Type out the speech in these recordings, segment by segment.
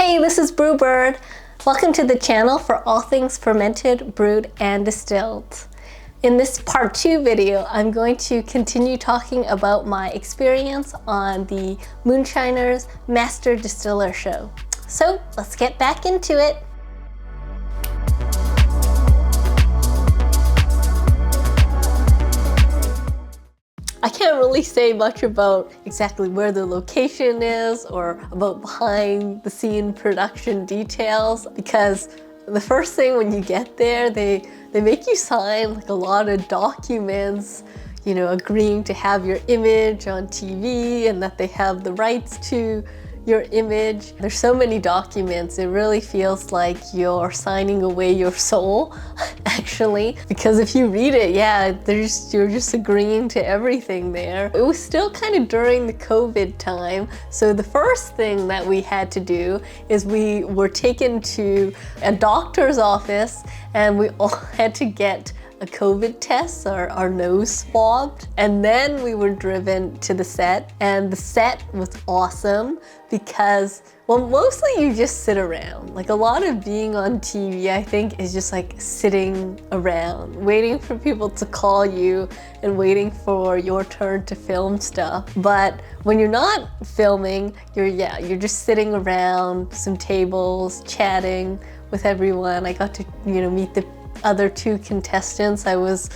Hey, this is Brewbird. Welcome to the channel for all things fermented, brewed, and distilled. In this part 2 video, I'm going to continue talking about my experience on the Moonshiners Master Distiller show. So let's get back into it. I can't really say much about exactly where the location is or about behind the scene production details, because the first thing when you get there, they make you sign like a lot of documents, you know, agreeing to have your image on TV and that they have the rights to your image. There's so many documents, it really feels like you're signing away your soul, actually. Because if you read it, yeah, you're just agreeing to everything there. It was still kind of during the COVID time, so the first thing that we had to do is we were taken to a doctor's office and we all had to get a COVID test, our nose swabbed, and then we were driven to the set. And the set was awesome because, well, mostly you just sit around. Like a lot of being on TV, I think, is just like sitting around, waiting for people to call you and waiting for your turn to film stuff. But when you're not filming, you're just sitting around some tables, chatting with everyone. I got to, you know, meet the other 2 contestants I was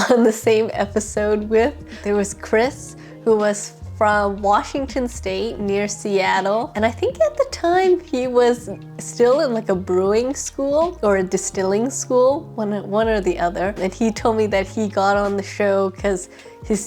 on the same episode with. There was Chris, who was from Washington State near Seattle, and I think at the time he was still in like a brewing school or a distilling school, one or the other. And he told me that he got on the show because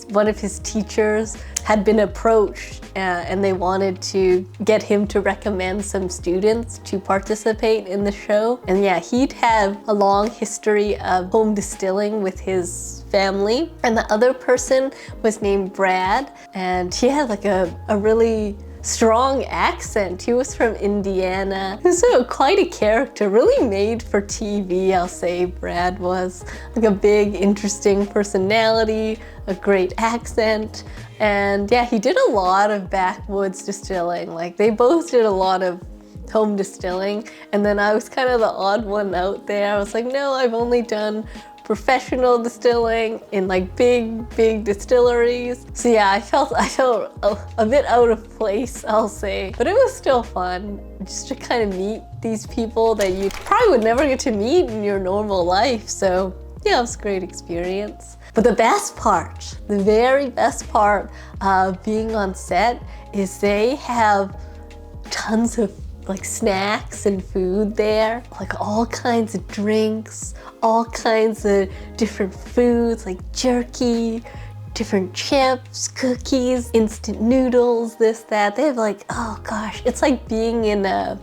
one of his teachers had been approached and they wanted to get him to recommend some students to participate in the show. And yeah, he'd have a long history of home distilling with his family. And the other person was named Brad, and he had like a really strong accent. He was from Indiana. He was quite a character, really made for TV, I'll say. Brad was like a big, interesting personality, a great accent, and yeah, he did a lot of backwoods distilling. Like they both did a lot of home distilling, and then I was kind of the odd one out there. I was like, no, I've only done professional distilling in like big distilleries. So yeah, I felt a bit out of place, I'll say, but it was still fun just to kind of meet these people that you probably would never get to meet in your normal life. So yeah, it was a great experience. But the best part, the very best part of being on set is they have tons of like snacks and food there, like all kinds of drinks, all kinds of different foods like jerky, different chips, cookies, instant noodles, this, that. They have like, oh gosh, it's like being in a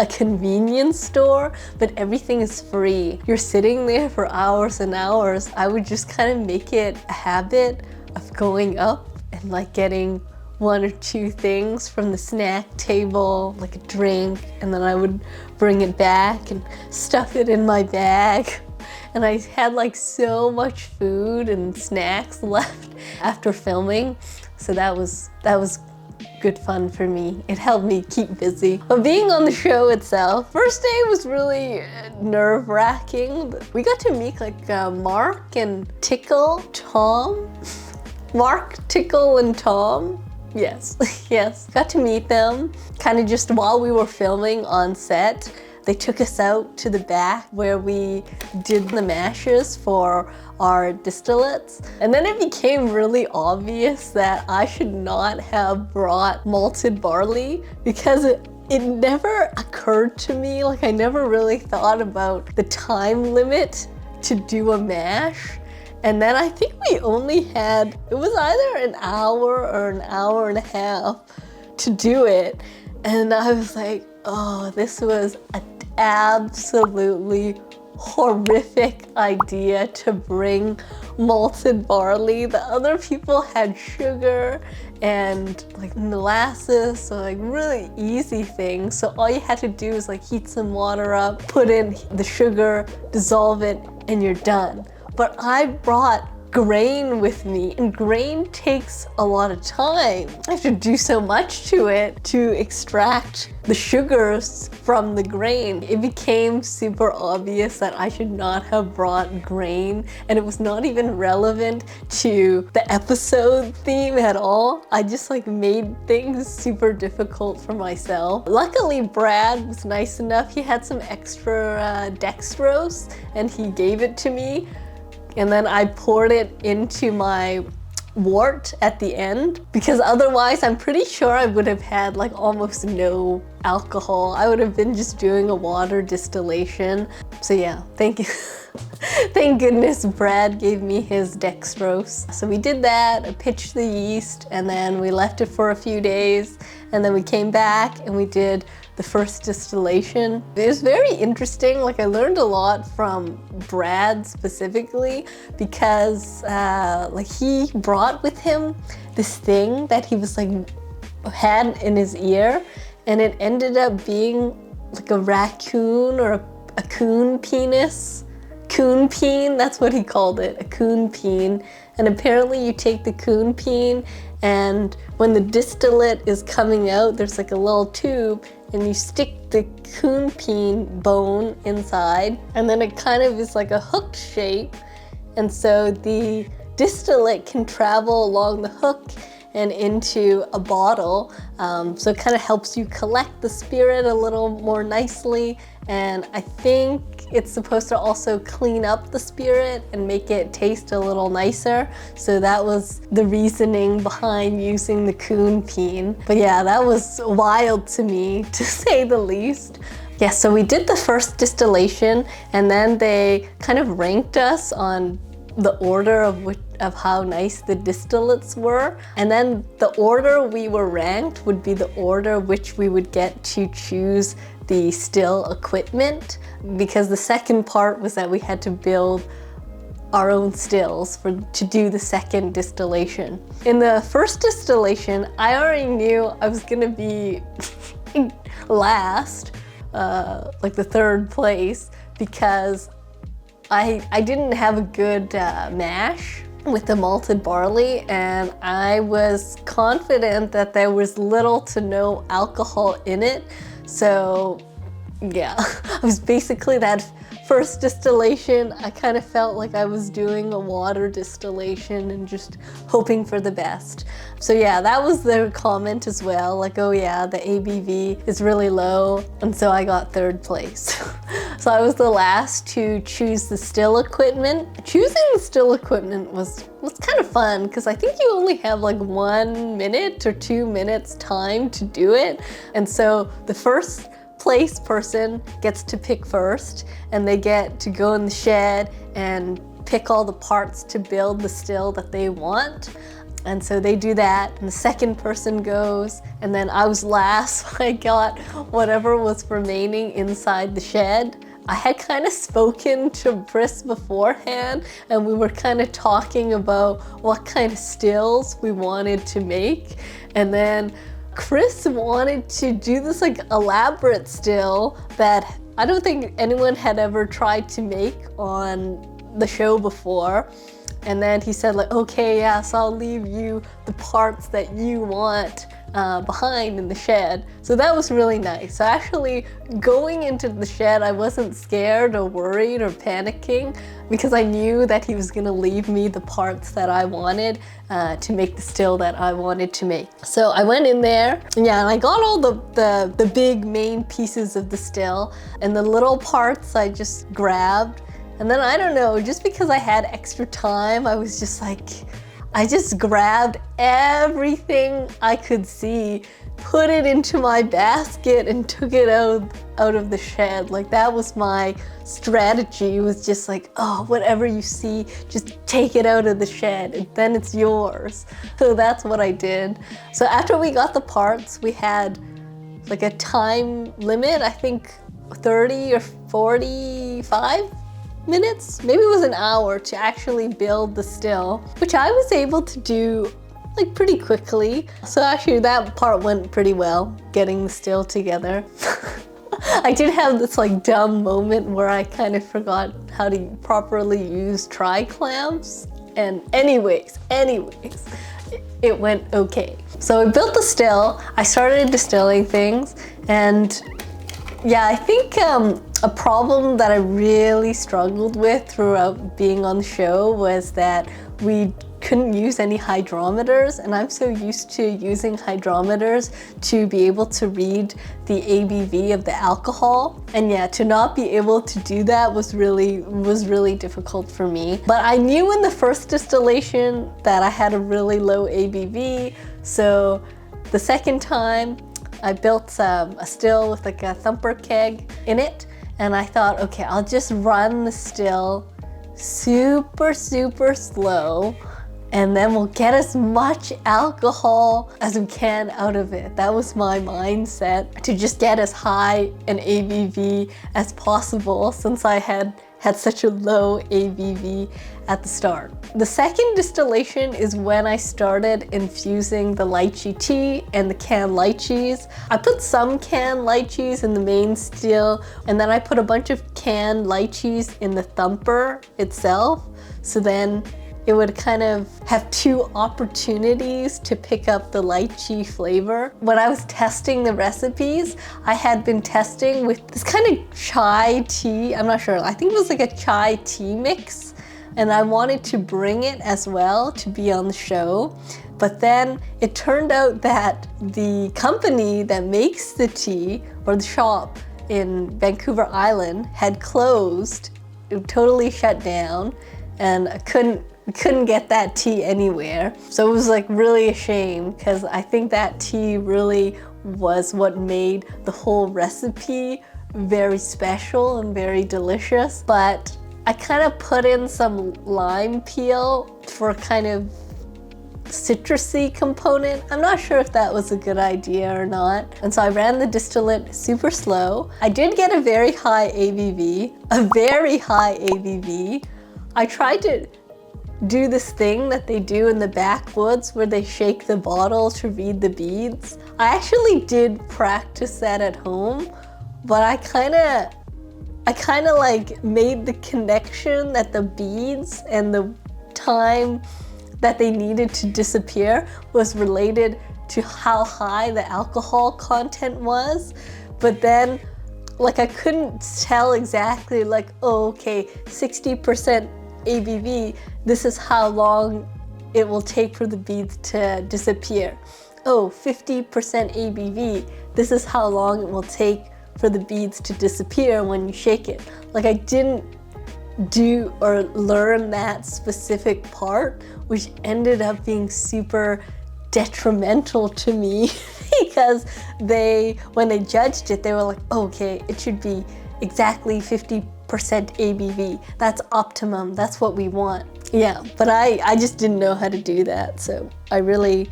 convenience store, but everything is free. You're sitting there for hours and hours. I would just kind of make it a habit of going up and like getting 1 or 2 things from the snack table, like a drink, and then I would bring it back and stuff it in my bag. And I had like so much food and snacks left after filming. So that was good fun for me. It helped me keep busy. But being on the show itself, first day was really nerve-wracking. We got to meet like Mark and Tickle, Tom. Mark, Tickle, and Tom. Yes, yes, got to meet them kind of just while we were filming on set. They took us out to the back where we did the mashes for our distillates. And then it became really obvious that I should not have brought malted barley because it never occurred to me, like I never really thought about the time limit to do a mash. And then I think we only had, it was either an hour or an hour and a half to do it. And I was like, oh, this was an absolutely horrific idea to bring malted barley. The other people had sugar and like molasses, so like really easy things. So all you had to do is like heat some water up, put in the sugar, dissolve it, and you're done. But I brought grain with me, and grain takes a lot of time. I have to do so much to it to extract the sugars from the grain. It became super obvious that I should not have brought grain, and it was not even relevant to the episode theme at all. I just like made things super difficult for myself. Luckily, Brad was nice enough. He had some extra dextrose and he gave it to me. And then I poured it into my wort at the end, because otherwise I'm pretty sure I would have had like almost no alcohol. I would have been just doing a water distillation. So yeah, thank you. Thank goodness Brad gave me his dextrose. So we did that, I pitched the yeast, and then we left it for a few days, and then we came back and we did the first distillation. It was very interesting. Like, I learned a lot from Brad specifically, because like he brought with him this thing that he was like had in his ear, and it ended up being like a raccoon or a coon penis. Coon peen, that's what he called it, a coon peen. And apparently you take the coon peen, and when the distillate is coming out, there's like a little tube, and you stick the coon peen bone inside, and then it kind of is like a hook shape, and so the distillate can travel along the hook and into a bottle. So it kind of helps you collect the spirit a little more nicely, and I think it's supposed to also clean up the spirit and make it taste a little nicer. So that was the reasoning behind using the coon peen. But yeah, that was wild to me, to say the least. Yeah, so we did the first distillation, and then they kind of ranked us on the order of how nice the distillates were. And then the order we were ranked would be the order which we would get to choose the still equipment, because the second part was that we had to build our own stills to do the second distillation. In the first distillation, I already knew I was gonna be last, like the third place, because I didn't have a good mash with the malted barley, and I was confident that there was little to no alcohol in it. So yeah, I was basically that first distillation, I kind of felt like I was doing a water distillation and just hoping for the best. So yeah, that was their comment as well, like, oh yeah, the ABV is really low, and so I got third place. So I was the last to choose the still equipment. Choosing the still equipment was kind of fun, because I think you only have like 1 minute or 2 minutes time to do it. And so the first place person gets to pick first, and they get to go in the shed and pick all the parts to build the still that they want. And so they do that, and the second person goes, and then I was last, so I got whatever was remaining inside the shed. I had kind of spoken to Briss beforehand, and we were kind of talking about what kind of stills we wanted to make. And then Chris wanted to do this like elaborate still that I don't think anyone had ever tried to make on the show before. And then he said like, okay, yeah, so I'll leave you the parts that you want behind in the shed. So that was really nice. So actually going into the shed, I wasn't scared or worried or panicking, because I knew that he was gonna leave me the parts that I wanted to make the still that I wanted to make. So I went in there, yeah, and I got all the big main pieces of the still, and the little parts I just grabbed. And then I don't know, just because I had extra time, I was just like, I just grabbed everything I could see, put it into my basket, and took it out of the shed. Like, that was my strategy, was just like, oh, whatever you see, just take it out of the shed, and then it's yours. So that's what I did. So after we got the parts, we had like a time limit, I think 30 or 45 minutes, maybe it was an hour, to actually build the still, which I was able to do like pretty quickly. So actually that part went pretty well, getting the still together. I did have this like dumb moment where I kind of forgot how to properly use tri-clamps. And anyways, it went okay. So I built the still, I started distilling things, and yeah, I think a problem that I really struggled with throughout being on the show was that we couldn't use any hydrometers, and I'm so used to using hydrometers to be able to read the ABV of the alcohol, and yeah, to not be able to do that was really difficult for me. But I knew in the first distillation that I had a really low ABV, so the second time I built a still with like a thumper keg in it, and I thought, okay, I'll just run the still super slow, and then we'll get as much alcohol as we can out of it. That was my mindset, to just get as high an ABV as possible, since I had such a low ABV at the start. The second distillation is when I started infusing the lychee tea and the canned lychees. I put some canned lychees in the main still, and then I put a bunch of canned lychees in the thumper itself, so then it would kind of have two opportunities to pick up the lychee flavor. When I was testing the recipes, I had been testing with this kind of chai tea, I'm not sure, I think it was like a chai tea mix, and I wanted to bring it as well to be on the show. But then it turned out that the company that makes the tea, or the shop in Vancouver Island, had closed. It totally shut down, and I couldn't get that tea anywhere. So it was like really a shame, because I think that tea really was what made the whole recipe very special and very delicious. But I kind of put in some lime peel for kind of citrusy component. I'm not sure if that was a good idea or not. And so I ran the distillate super slow. I did get a very high ABV, I tried to do this thing that they do in the backwoods where they shake the bottle to read the beads. I actually did practice that at home, but I kind of like made the connection that the beads and the time that they needed to disappear was related to how high the alcohol content was. But then like I couldn't tell exactly like, oh, okay, 60% ABV, this is how long it will take for the beads to disappear. Oh, 50% ABV, this is how long it will take for the beads to disappear when you shake it. Like I didn't do or learn that specific part, which ended up being super detrimental to me because when they judged it, they were like, oh, okay, it should be exactly 50% ABV. That's optimum, that's what we want. Yeah, but I just didn't know how to do that, so I really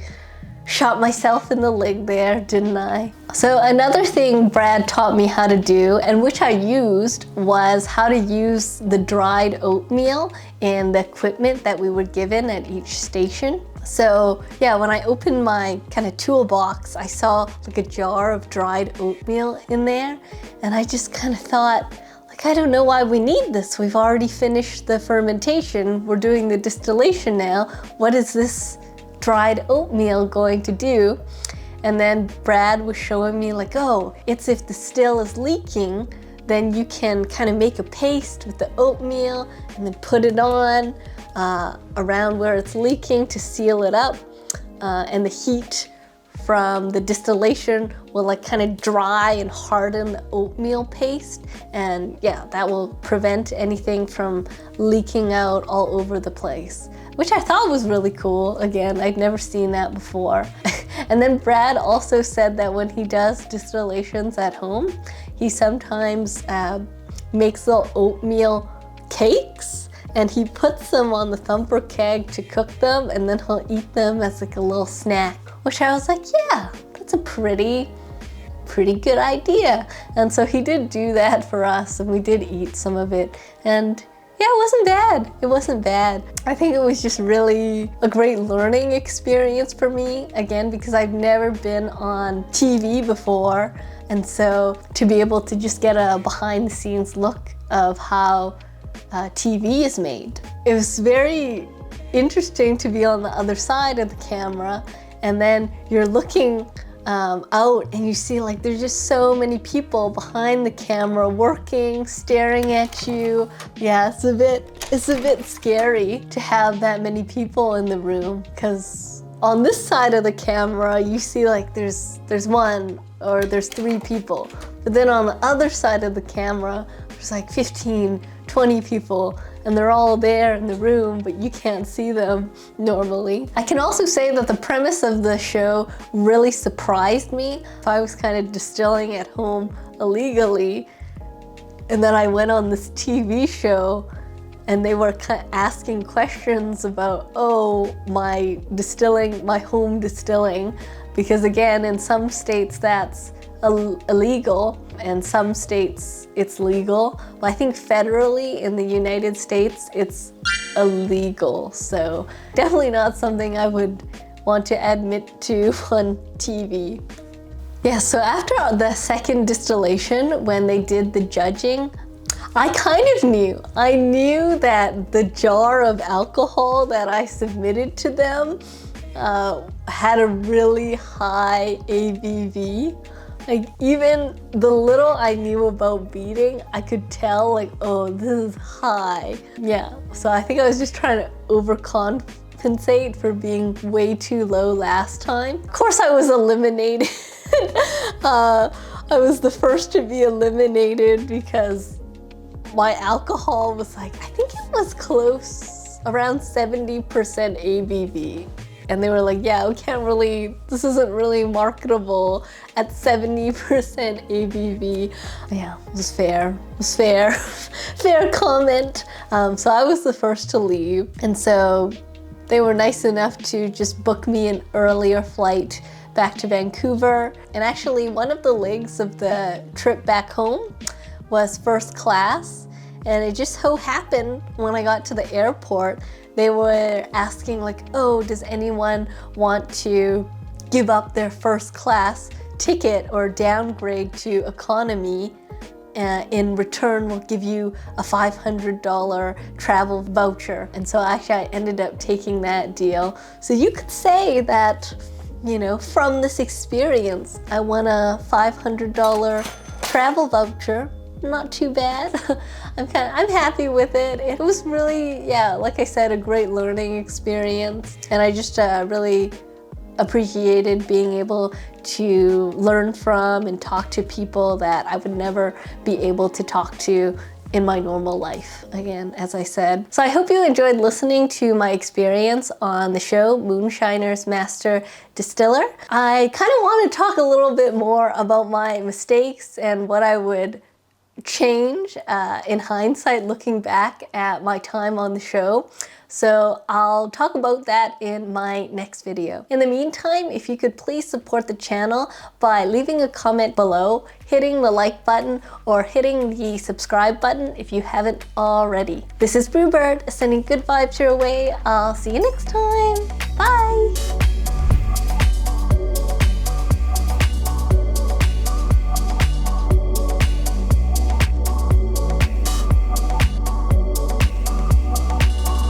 shot myself in the leg there, didn't I? So another thing Brad taught me how to do, and which I used, was how to use the dried oatmeal and the equipment that we were given at each station. So yeah, when I opened my kind of toolbox, I saw like a jar of dried oatmeal in there, and I just kind of thought, like, I don't know why we need this. We've already finished the fermentation. We're doing the distillation now. What is this dried oatmeal going to do? And then Brad was showing me like, oh, it's if the still is leaking, then you can kind of make a paste with the oatmeal and then put it on around where it's leaking to seal it up. And the heat from the distillation will like kind of dry and harden the oatmeal paste, and yeah, that will prevent anything from leaking out all over the place, which I thought was really cool. Again, I'd never seen that before. And then Brad also said that when he does distillations at home, he sometimes makes little oatmeal cakes, and he puts them on the thumper keg to cook them, and then he'll eat them as like a little snack, which I was like, yeah, that's a pretty good idea. And so he did do that for us, and we did eat some of it, and yeah, it wasn't bad. It wasn't bad. I think it was just really a great learning experience for me, again, because I've never been on TV before, and so to be able to just get a behind the scenes look of how TV is made. It was very interesting to be on the other side of the camera, and then you're looking out and you see like there's just so many people behind the camera working, staring at you. Yeah, it's a bit scary to have that many people in the room, because on this side of the camera you see like there's one or there's 3 people, but then on the other side of the camera there's like 15, 20 people, and they're all there in the room, but you can't see them normally. I can also say that the premise of the show really surprised me. I was kind of distilling at home illegally, and then I went on this TV show and they were kind of asking questions about, oh, my home distilling, because again, in some states that's illegal, and some states it's legal. But I think federally in the United States it's illegal. So definitely not something I would want to admit to on TV. Yeah, so after the second distillation, when they did the judging, I kind of knew. I knew that the jar of alcohol that I submitted to them had a really high ABV. Like, even the little I knew about beating, I could tell like, oh, this is high. Yeah, so I think I was just trying to overcompensate for being way too low last time. Of course I was eliminated. I was the first to be eliminated because my alcohol was like, I think it was close, around 70% ABV. And they were like, yeah, we can't really, this isn't really marketable at 70% ABV. Yeah, it was fair. It was fair. Fair comment. So I was the first to leave. And so they were nice enough to just book me an earlier flight back to Vancouver. And actually, one of the legs of the trip back home was first class. And it just so happened when I got to the airport, they were asking like, oh, does anyone want to give up their first class ticket or downgrade to economy? In return, we'll give you a $500 travel voucher. And so actually I ended up taking that deal. So you could say that, you know, from this experience, I won a $500 travel voucher. Not too bad. I'm happy with it. It was really, yeah, like I said, a great learning experience. And I just really appreciated being able to learn from and talk to people that I would never be able to talk to in my normal life, again, as I said. So I hope you enjoyed listening to my experience on the show, Moonshiner's Master Distiller. I kind of want to talk a little bit more about my mistakes and what I would change in hindsight, looking back at my time on the show. So I'll talk about that in my next video. In the meantime, if you could please support the channel by leaving a comment below, hitting the like button, or hitting the subscribe button if you haven't already. This is Brewbird, sending good vibes your way. I'll see you next time. Bye!